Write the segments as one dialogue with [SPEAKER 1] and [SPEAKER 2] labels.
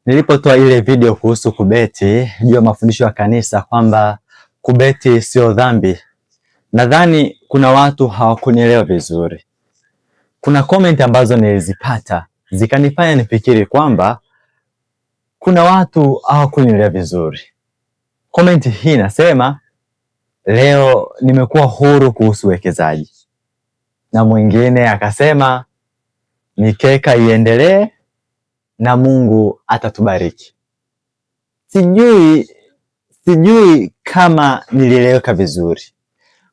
[SPEAKER 1] Nilipotoa ile video kuhusu kubeti juu ya mafundisho ya kanisa kwamba kubeti sio dhambi, nadhani kuna watu hawakunielewa vizuri. Kuna comment ambazo nilizipata zikanifanya nifikiri kwamba kuna watu hawakunielewa vizuri. Comment hii inasema, leo nimekuwa huru kuhusu uwekezaji, na mwingine akasema mikeka iendelee na Mungu atatubariki. Sijui kama nilieleweka vizuri.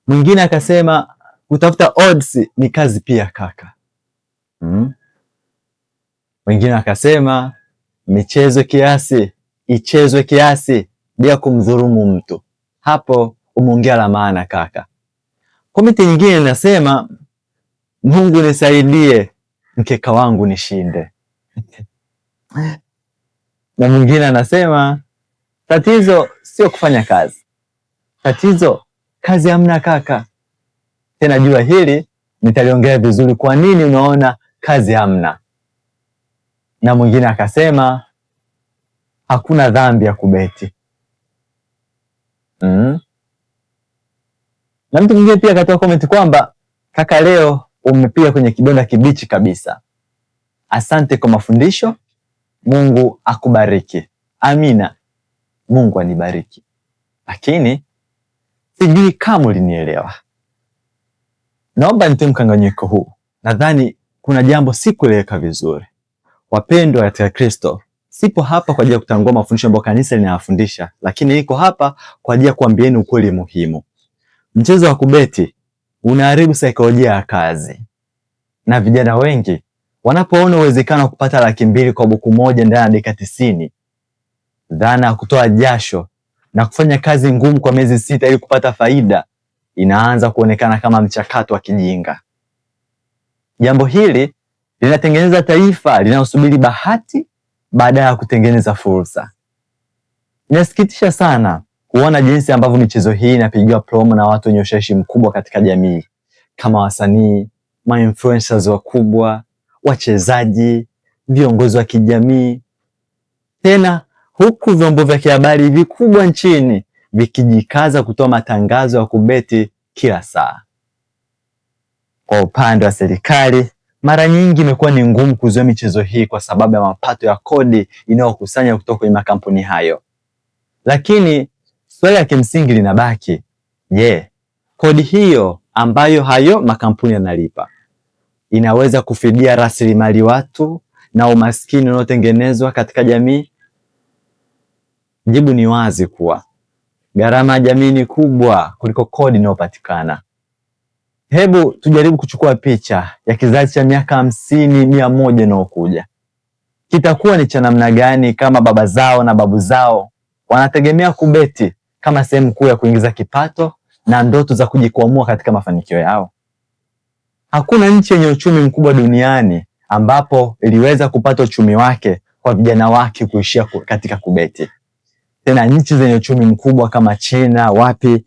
[SPEAKER 1] Mwingine akasema kutafuta odds ni kazi pia kaka. Mwingine akasema michezo kiasi, ichezwe kiasi bila kumdhulumu mtu. Hapo umeongea la maana kaka. Komenti nyingine inasema Mungu nisaidie mkeka wangu nishinde. Na mwingine anasema tatizo sio kufanya kazi, tatizo kazi hamna kaka. Tena jua hili nitaliongea vizuri, kwa nini unaona kazi hamna. Na mwingine akasema hakuna dhambi ya kubeti. Na mtu mwingine pia akatoa comment kwamba kaka, leo umepiga kwenye kidonda kibichi kabisa. Asante kwa mafundisho, Mungu akubariki. Amina, Mungu anibariki. Lakini sijui kama ulinielewa. Naomba nitoe mkanganyiko huu. Nadhani kuna jambo sikueleweka vizuri. Wapendwa katika Kristo, sipo hapa kwa ajili ya kutangua mafundisho ambayo kanisa linayafundisha, lakini niko hapa kwa ajili ya kuambieni ukweli muhimu. Mchezo wa kubeti unaharibu saikolojia ya kazi, na vijana wengi wanapoona uwezekano wa kupata Laki2 kwa buku moja ndani ya dakika 90, dhana ya kutoa jasho na kufanya kazi ngumu kwa miezi 6 ili kupata faida inaanza kuonekana kama mchakato wa kijinga. Jambo hili linatengeneza taifa linalosubiri bahati baada ya kutengeneza fursa. Inasikitisha sana kuona jinsi ambavyo michezo hii inapigiwa promo na watu wenye ushawishi mkubwa katika jamii, kama wasanii, ma-influencers wakubwa, wachezaji, viongozi wa kijamii. Tena huku vyombo vya habari vikubwa nchini vikijikaza kutoa matangazo ya kubeti kila saa. Kwa upande wa serikali, mara nyingi imekuwa ni ngumu kuzuia michezo hii kwa sababu ya mapato ya kodi inayokusanya kutoka kwenye makampuni hayo. Lakini swali la kimsingi linabaki, je, kodi hiyo ambayo hayo makampuni yanalipa inaweza kufidia rasilimali watu na umaskini unaotengenezwa katika jamii? Jibu ni wazi kuwa gharama ya jamii ni kubwa kuliko kodi inayopatikana. Hebu tujaribu kuchukua picha ya kizazi cha miaka 50, 100 inayokuja. Kitakuwa ni cha namna gani kama baba zao na babu zao wanategemea kubeti kama sehemu kuu ya kuingiza kipato na ndoto za kujikwamua katika mafanikio yao? Hakuna nchi yenye uchumi mkubwa duniani ambapo iliweza kupata uchumi wake kwa vijana wake kuishia katika kubeti. Tena nchi zenye uchumi mkubwa kama China, wapi,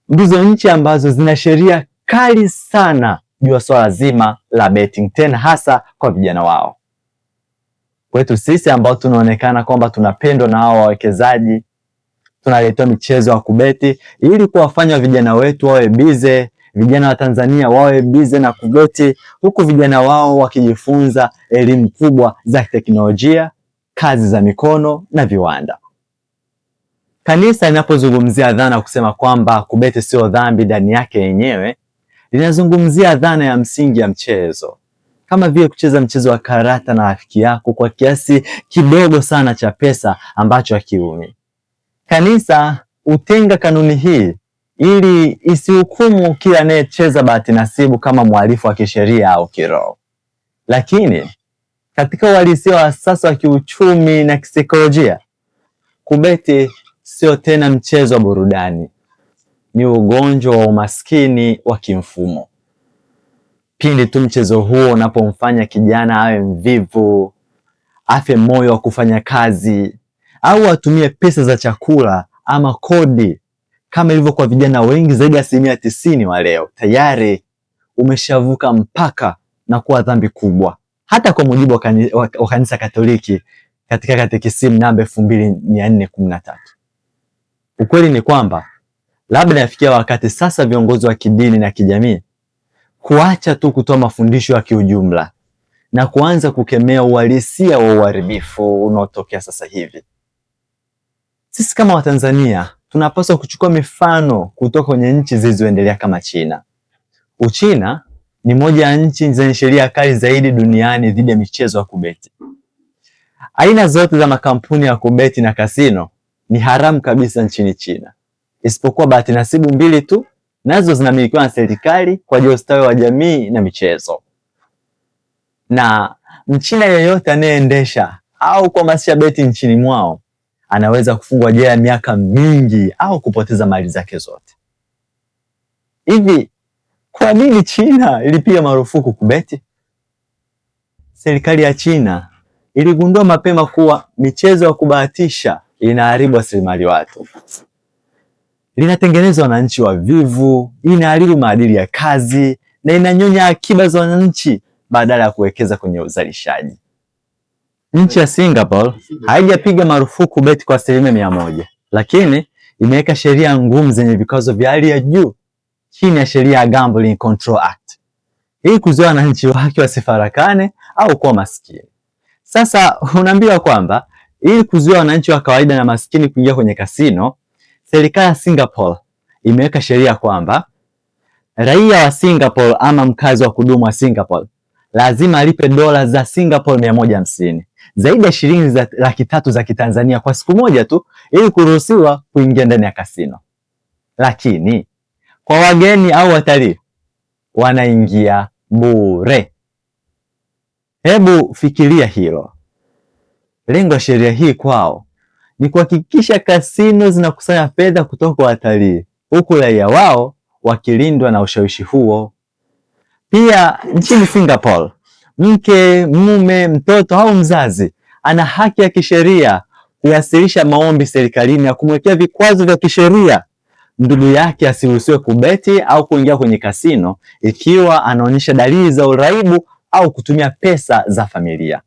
[SPEAKER 1] ndizo nchi ambazo zina sheria kali sana juu ya swala zima la betting, tena hasa kwa vijana wao. Kwetu sisi ambao tunaonekana kwamba tunapendwa na hao wawekezaji, tunaletea michezo ya kubeti ili kuwafanya vijana wetu wawe bize, vijana wa Tanzania wawe bize na kubeti, huku vijana wao wakijifunza elimu kubwa za teknolojia, kazi za mikono na viwanda. Kanisa linapozungumzia dhana kusema kwamba kubeti sio dhambi, ndani yake yenyewe linazungumzia dhana ya msingi ya mchezo, kama vile kucheza mchezo wa karata na rafiki yako kwa kiasi kidogo sana cha pesa ambacho hakiumi. Kanisa hutenga kanuni hii ili isihukumu kila anayecheza bahati nasibu kama mhalifu wa kisheria au kiroho. Lakini katika uhalisia wa sasa wa kiuchumi na kisaikolojia, kubeti sio tena mchezo wa burudani, ni ugonjwa wa umaskini wa kimfumo. Pindi tu mchezo huo unapomfanya kijana awe mvivu, afe moyo wa kufanya kazi, au atumie pesa za chakula ama kodi, kama ilivyo kwa vijana wengi zaidi ya 90% wa leo, tayari umeshavuka mpaka na kuwa dhambi kubwa. Hata kwa mujibu wa kanisa Katoliki, katika katekisimu namba 2413. Ukweli ni kwamba labda yafikia wakati sasa viongozi wa kidini na kijamii kuacha tu kutoa mafundisho ya kiujumla na kuanza kukemea uhalisia wa uharibifu unaotokea sasa hivi. Sisi kama Watanzania tunapaswa kuchukua mifano kutoka kwenye nchi zilizoendelea kama China. Uchina ni moja ya nchi zenye sheria kali zaidi duniani dhidi ya michezo ya kubeti. Aina zote za makampuni ya kubeti na kasino ni haramu kabisa nchini China, isipokuwa bahati nasibu mbili tu, nazo zinamilikiwa na serikali kwa ajili ya ustawi wa jamii na michezo. Na Mchina yeyote anayeendesha au kuhamasisha beti nchini mwao anaweza kufungwa jela miaka mingi au kupoteza mali zake zote. Hivi kwa nini China ilipiga marufuku kubeti? Serikali ya China iligundua mapema kuwa michezo ya kubahatisha inaharibu rasilimali watu, linatengeneza wananchi wavivu, inaharibu maadili ya kazi na inanyonya akiba za wananchi badala ya kuwekeza kwenye uzalishaji. Nchi ya Singapore haijapiga marufuku beti kwa 100%, lakini imeweka sheria ngumu zenye vikwazo vya hali ya juu chini ya sheria ya Gambling Control Act ili kuzuia wananchi wake wasifarakane au kuwa maskini. Sasa unaambiwa kwamba ili kuzuia wananchi wa kawaida na maskini kuingia kwenye kasino, serikali ya Singapore imeweka sheria kwamba raia wa Singapore ama mkazi wa kudumu wa Singapore lazima alipe dola za Singapore 150, zaidi ya shilingi za $300,000 za Kitanzania kwa siku moja tu ili kuruhusiwa kuingia ndani ya kasino. Lakini kwa wageni au watalii wanaingia bure. Hebu fikiria hilo. Lengo la sheria hii kwao ni kuhakikisha kasino zinakusanya fedha kutoka kwa watalii, huku raia wao wakilindwa na ushawishi huo. Pia nchini Singapore, mke, mume, mtoto au mzazi ana haki ya kisheria kuwasilisha maombi serikalini ya kumwekea vikwazo vya kisheria ndugu yake asiruhusiwe kubeti au kuingia kwenye kasino ikiwa anaonyesha dalili za uraibu au kutumia pesa za familia.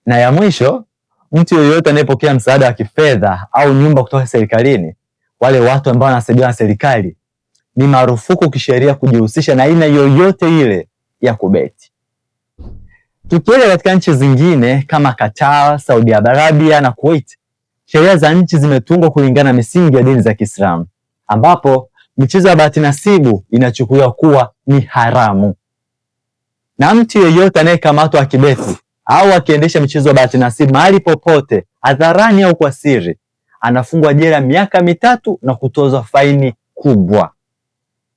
[SPEAKER 1] Na ya mwisho, mtu yeyote anayepokea msaada wa kifedha au nyumba kutoka serikalini, wale watu ambao wanasaidiwa na serikali, ni marufuku kisheria kujihusisha na aina yoyote ile ya kubeti. Tukienda katika nchi zingine kama Qatar, Saudi Arabia na Kuwait, sheria za nchi zimetungwa kulingana na misingi ya dini za Kiislamu, ambapo michezo ya bahati nasibu inachukuliwa kuwa ni haramu. Na mtu yeyote anayekamatwa akibeti au akiendesha michezo ya bahati nasibu mahali popote, hadharani au kwa siri, anafungwa jela miaka 3 na kutozwa faini kubwa.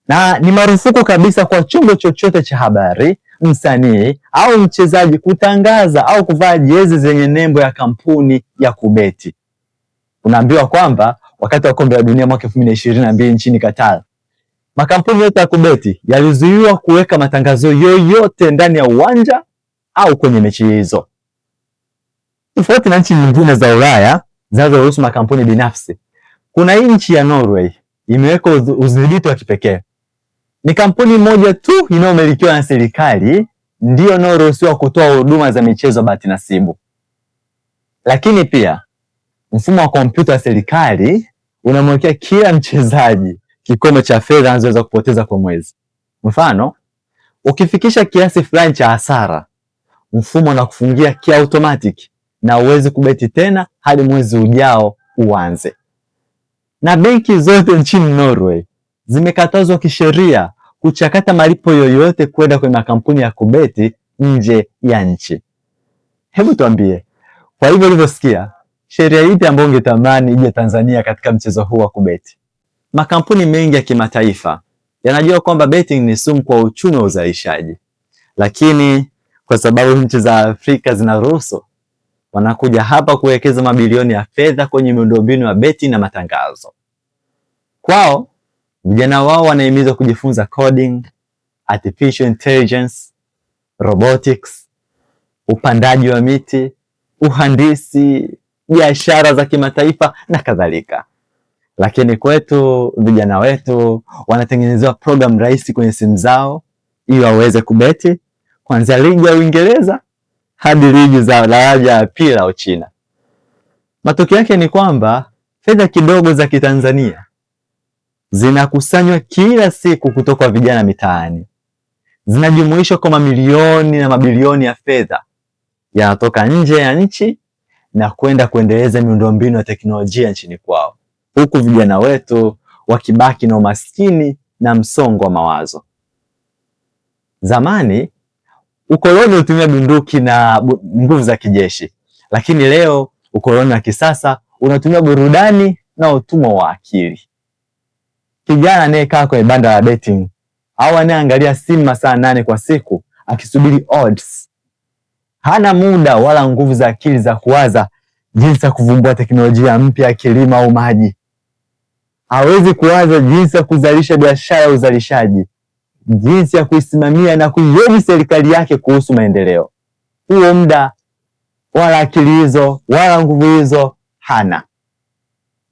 [SPEAKER 1] Na ni marufuku kabisa kwa chombo chochote cha habari, msanii au mchezaji kutangaza au kuvaa jezi zenye nembo ya kampuni ya kubeti. Unaambiwa kwamba wakati wa kombe la dunia mwaka 2022 nchini Qatar, makampuni yote ya kubeti yalizuiwa kuweka matangazo yoyote ndani ya uwanja au kwenye mechi hizo. Tofauti na nchi nyingine za Ulaya zinazoruhusu makampuni binafsi, kuna nchi ya Norway imeweka udhibiti wa kipekee. Ni kampuni moja tu inayomilikiwa na serikali ndiyo inayoruhusiwa kutoa huduma za michezo bahati nasibu. Lakini pia mfumo wa kompyuta wa serikali unamwekea kila mchezaji kikomo cha fedha anazoweza kupoteza kwa mwezi. Mfano, ukifikisha kiasi fulani cha hasara, mfumo unakufungia kiautomatic na uwezi kubeti tena hadi mwezi ujao uanze. Na benki zote nchini Norway zimekatazwa kisheria kuchakata malipo yoyote kwenda kwenye makampuni ya kubeti nje ya nchi. Hebu tuambie, kwa hivyo ulivyosikia, sheria ipi ambayo ungetamani ije Tanzania katika mchezo huu wa kubeti? Makampuni mengi ya kimataifa yanajua kwamba betting ni sumu kwa uchumi wa uzalishaji, lakini kwa sababu nchi za Afrika zinaruhusu, wanakuja hapa kuwekeza mabilioni ya fedha kwenye miundombinu ya beti na matangazo. Kwao, vijana wao wanahimizwa kujifunza coding, artificial intelligence, robotics, upandaji wa miti, uhandisi, biashara za kimataifa na kadhalika. Lakini kwetu, vijana wetu wanatengenezewa program rahisi kwenye simu zao ili waweze kubeti kuanzia ligi ya Uingereza hadi ligi za daraja ya pili la Uchina. Matokeo yake ni kwamba fedha kidogo za Kitanzania zinakusanywa kila siku kutoka vijana mitaani, zinajumuishwa kwa mamilioni na mabilioni ya fedha yanatoka nje ya nchi na kwenda kuendeleza miundombinu ya teknolojia nchini kwao, huku vijana wetu wakibaki na umaskini na msongo wa mawazo. Zamani ukoloni ulitumia bunduki na nguvu za kijeshi, lakini leo ukoloni wa kisasa unatumia burudani na utumwa wa akili. Kijana anayekaa kwenye banda la betting au anayeangalia simu masaa 8 kwa siku akisubiri odds hana muda wala nguvu za akili za kuwaza jinsi ya kuvumbua teknolojia mpya ya kilimo au maji. Hawezi kuwaza jinsi ya kuzalisha biashara ya uzalishaji, jinsi ya kuisimamia na kuihoji serikali yake kuhusu maendeleo. Huo muda wala akili hizo wala nguvu hizo hana.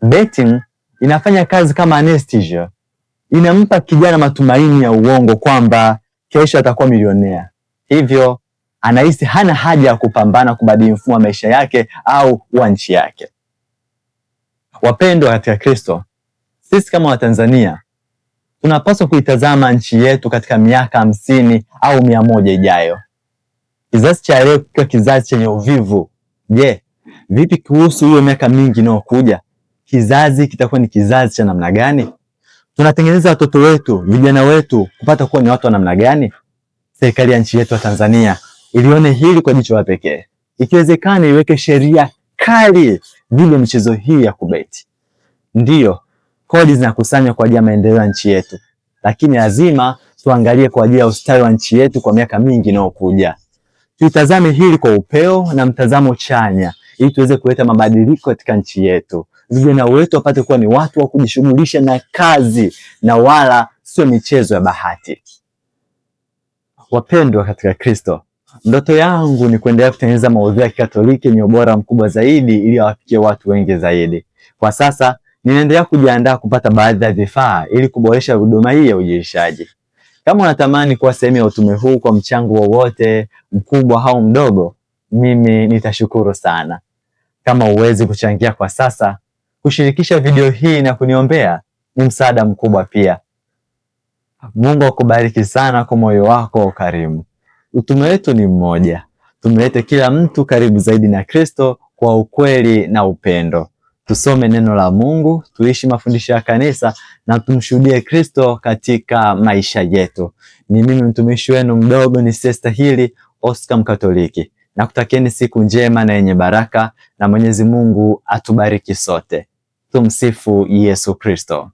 [SPEAKER 1] Betting inafanya kazi kama anesthesia. Inampa kijana matumaini ya uongo kwamba kesho atakuwa milionea. Hivyo anahisi hana haja ya kupambana kubadili mfumo wa maisha yake au wa nchi yake. Wapendwa katika Kristo, sisi kama Watanzania tunapaswa kuitazama nchi yetu katika miaka 50 au 100 ijayo. Kizazi cha leo kikiwa kizazi chenye uvivu, je, vipi kuhusu hiyo miaka mingi inayokuja? Kizazi kitakuwa ni kizazi cha namna gani? Tunatengeneza watoto wetu, vijana wetu kupata kuwa ni watu wa namna gani? Serikali ya nchi yetu ya Tanzania ilione hili kwa jicho la pekee. Ikiwezekana iweke sheria kali dhidi ya michezo hii ya kubeti. Ndiyo, kodi zinakusanywa kwa ajili ya maendeleo ya nchi yetu, lakini lazima tuangalie kwa ajili ya ustawi wa nchi yetu kwa miaka mingi inayokuja. Tuitazame hili kwa upeo na mtazamo chanya ili tuweze kuleta mabadiliko katika nchi yetu. Vijana wetu wapate kuwa ni watu wa kujishughulisha na kazi na wala sio michezo ya bahati. Wapendwa katika Kristo, ndoto yangu ni kuendelea kutengeneza maudhui ya Kikatoliki yenye ubora mkubwa zaidi ili awafikie watu wengi zaidi. Kwa sasa ninaendelea kujiandaa kupata baadhi ya vifaa ili kuboresha huduma hii ya uinjilishaji. Kama unatamani kuwa sehemu ya utume huu kwa mchango wowote mkubwa au mdogo, mimi nitashukuru sana. Kama uwezi kuchangia kwa sasa, kushirikisha video hii na kuniombea ni msaada mkubwa pia. Mungu akubariki sana kwa moyo wako wa ukarimu. Utume wetu ni mmoja. Tumlete kila mtu karibu zaidi na Kristo kwa ukweli na upendo. Tusome neno la Mungu, tuishi mafundisho ya kanisa na tumshuhudie Kristo katika maisha yetu. Ni mimi mtumishi wenu mdogo nisiyestahili, Oscar Mkatoliki. Nakutakieni siku njema na yenye baraka na Mwenyezi Mungu atubariki sote. Tumsifu Yesu Kristo.